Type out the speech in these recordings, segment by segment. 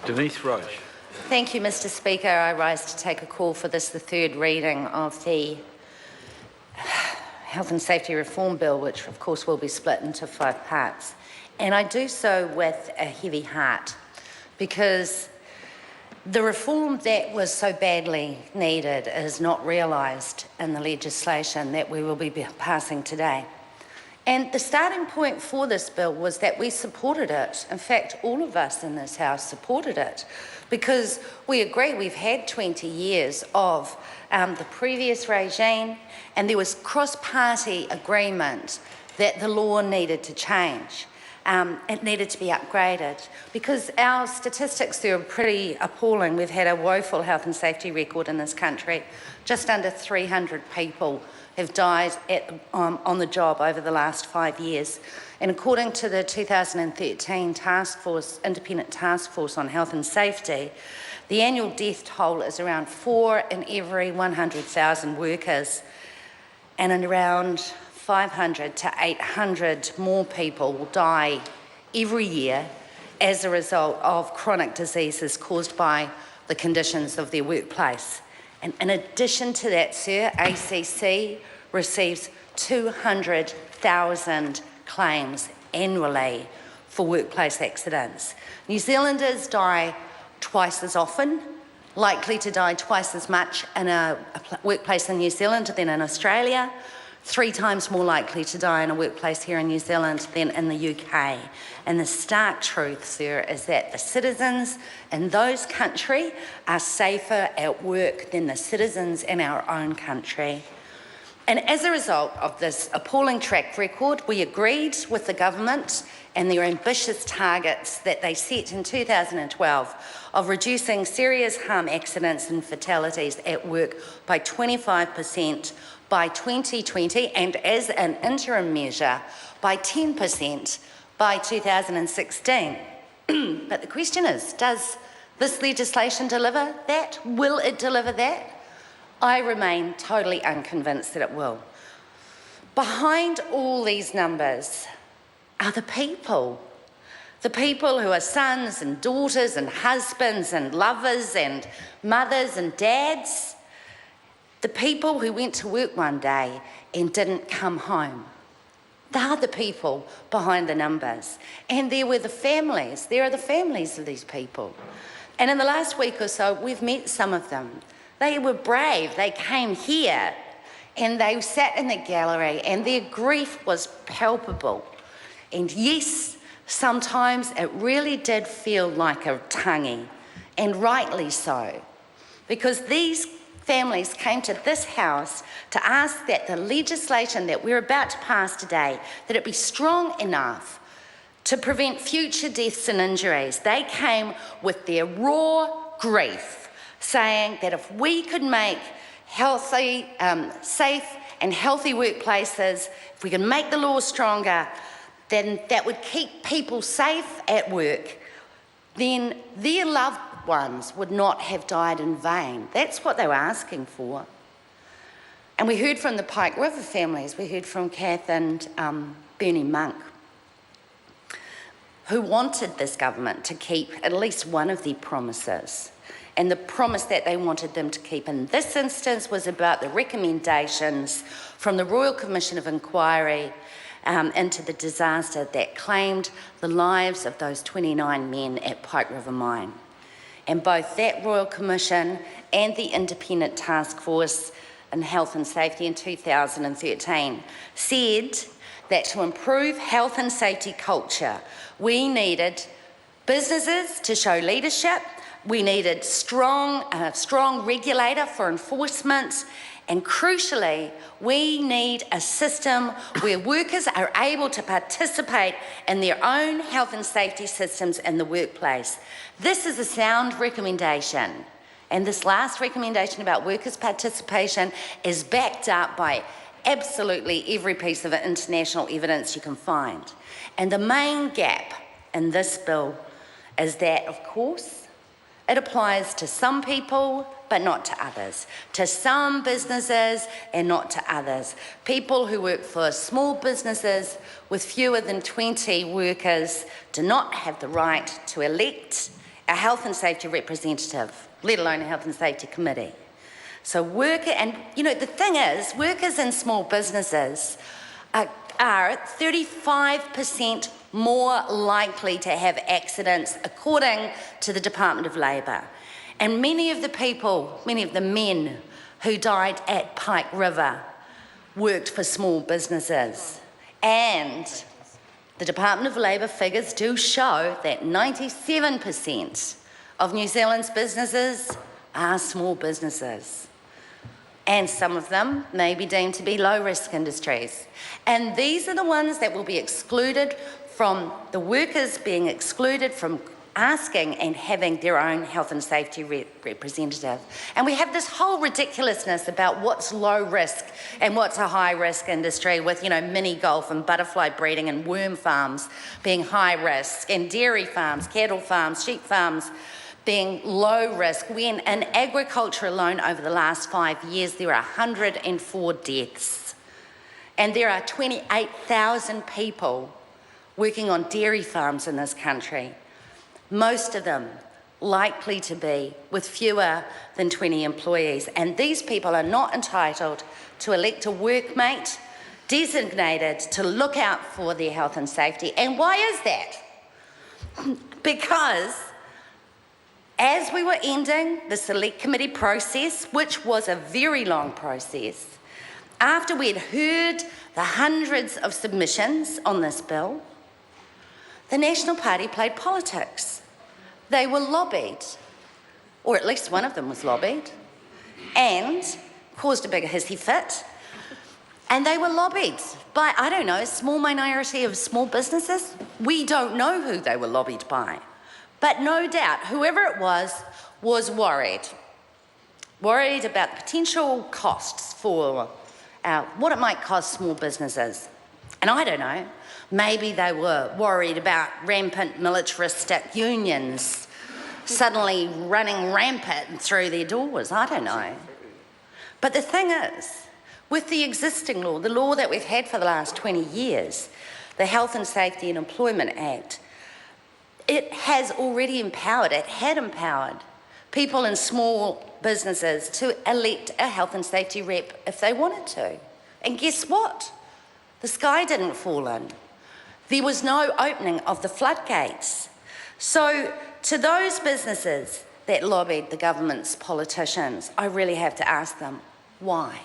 Denise Roche. Thank you, Mr. Speaker. I rise to take a call for this, the third reading of the Health and Safety Reform Bill, which of course will be split into 5 parts. And I do so with a heavy heart because the reform that was so badly needed is not realised in the legislation that we will be passing today. And the starting point for this bill was that we supported it. In fact, all of us in this House supported it because we agree we've had 20 years of the previous regime, and there was cross-party agreement that the law needed to change. It needed to be upgraded because our statistics there are pretty appalling. We've had a woeful health and safety record in this country. Just under 300 people have died on the job over the last 5 years. And according to the 2013 Independent Task Force on Health and Safety, the annual death toll is around 4 in every 100,000 workers, and around 500 to 800 more people will die every year as a result of chronic diseases caused by the conditions of their workplace. And in addition to that, sir, ACC receives 200,000 claims annually for workplace accidents. New Zealanders die twice as often, likely to die twice as much in a workplace in New Zealand than in Australia, 3 times more likely to die in a workplace here in New Zealand than in the UK. And the stark truth, sir, is that the citizens in those countries are safer at work than the citizens in our own country. And as a result of this appalling track record, we agreed with the government and their ambitious targets that they set in 2012 of reducing serious harm accidents and fatalities at work by 25% by 2020, and as an interim measure by 10% by 2016. But the question is, does this legislation deliver that? Will it deliver that? I remain totally unconvinced that it will. Behind all these numbers are the people who are sons and daughters and husbands and lovers and mothers and dads, the people who went to work one day and didn't come home. They are the people behind the numbers. And there are the families of these people. And in the last week or so, we've met some of them. They were brave. They came here and they sat in the gallery and their grief was palpable. And yes, sometimes it really did feel like a tonguey, and rightly so, because these families came to this House to ask that the legislation that we're about to pass today, that it be strong enough to prevent future deaths and injuries. They came with their raw grief, saying that if we could make healthy, safe and healthy workplaces, if we could make the law stronger, then that would keep people safe at work, then their loved ones would not have died in vain. That's what they were asking for. And we heard from the Pike River families. We heard from Kath and Bernie Monk, who wanted this government to keep at least one of their promises. And the promise that they wanted them to keep in this instance was about the recommendations from the Royal Commission of Inquiry into the disaster that claimed the lives of those 29 men at Pike River Mine. And both that Royal Commission and the Independent Task Force in Health and Safety in 2013 said that to improve health and safety culture, we needed businesses to show leadership, we needed a strong regulator for enforcement, and crucially, we need a system where workers are able to participate in their own health and safety systems in the workplace. This is a sound recommendation, and this last recommendation about workers' participation is backed up by absolutely every piece of international evidence you can find. And the main gap in this bill is that, of course, it applies to some people, but not to others. To some businesses and not to others. People who work for small businesses with fewer than 20 workers do not have the right to elect a health and safety representative, let alone a health and safety committee. So the thing is, workers in small businesses are 35% more likely to have accidents, according to the Department of Labour. And many of the men who died at Pike River worked for small businesses. And the Department of Labour figures do show that 97% of New Zealand's businesses are small businesses. And some of them may be deemed to be low-risk industries. And these are the ones that will be excluded from, the workers being excluded from asking and having their own health and safety representative. And we have this whole ridiculousness about what's low risk and what's a high risk industry with, mini golf and butterfly breeding and worm farms being high risk, and dairy farms, cattle farms, sheep farms being low risk, when in agriculture alone over the last 5 years there are 104 deaths. And there are 28,000 people working on dairy farms in this country, most of them likely to be with fewer than 20 employees. And these people are not entitled to elect a workmate designated to look out for their health and safety. And why is that? Because as we were ending the select committee process, which was a very long process, after we'd heard the hundreds of submissions on this bill, the National Party played politics. They were lobbied, or at least one of them was lobbied, and caused a big hissy fit. And they were lobbied by, a small minority of small businesses. We don't know who they were lobbied by. But no doubt, whoever it was worried about the potential costs for what it might cost small businesses. And I don't know, maybe they were worried about rampant militaristic unions suddenly running rampant through their doors. I don't know. But the thing is, with the existing law, the law that we've had for the last 20 years, the Health and Safety and Employment Act, it had empowered people in small businesses to elect a health and safety rep if they wanted to. And guess what? The sky didn't fall in. There was no opening of the floodgates. So to those businesses that lobbied the government's politicians, I really have to ask them, why?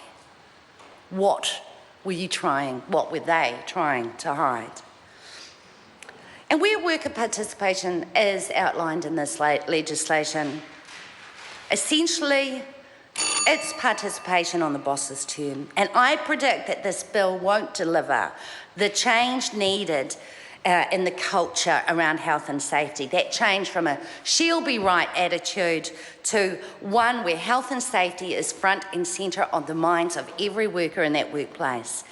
What were they trying to hide? And where worker participation is outlined in this legislation, essentially it's participation on the boss's term. And I predict that this bill won't deliver the change needed in the culture around health and safety, that change from a she'll be right attitude to one where health and safety is front and centre on the minds of every worker in that workplace.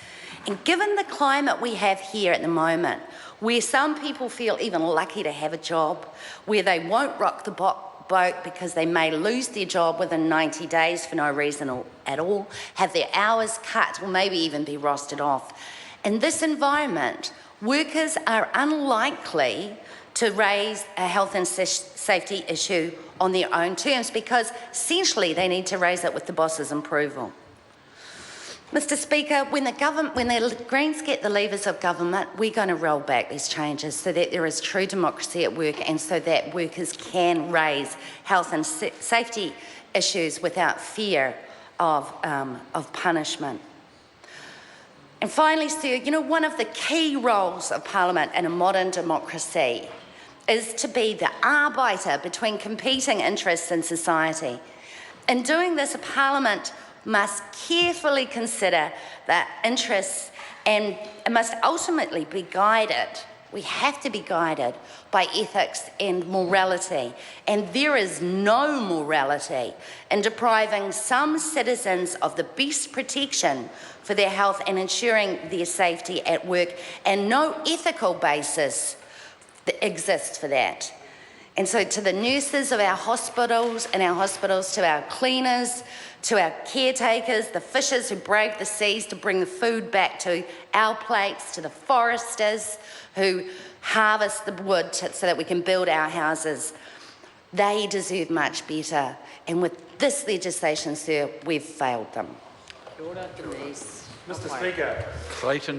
And given the climate we have here at the moment, where some people feel even lucky to have a job, where they won't rock the boat because they may lose their job within 90 days for no reason at all, have their hours cut, or maybe even be rostered off. In this environment, workers are unlikely to raise a health and safety issue on their own terms, because essentially they need to raise it with the boss's approval. Mr. Speaker, when the Greens get the levers of government, we're going to roll back these changes so that there is true democracy at work, and so that workers can raise health and safety issues without fear of punishment. And finally, sir, one of the key roles of Parliament in a modern democracy is to be the arbiter between competing interests in society. In doing this, a Parliament must carefully consider the interests and must ultimately be guided. We have to be guided by ethics and morality. And there is no morality in depriving some citizens of the best protection for their health and ensuring their safety at work, and no ethical basis that exists for that. And so to the nurses of our hospitals, to our cleaners, to our caretakers, the fishers who brave the seas to bring the food back to our plates, to the foresters who harvest the wood so that we can build our houses, They deserve much better. And with this legislation, sir, we've failed them. Kia ora, Denise. Mr. Speaker. Clayton.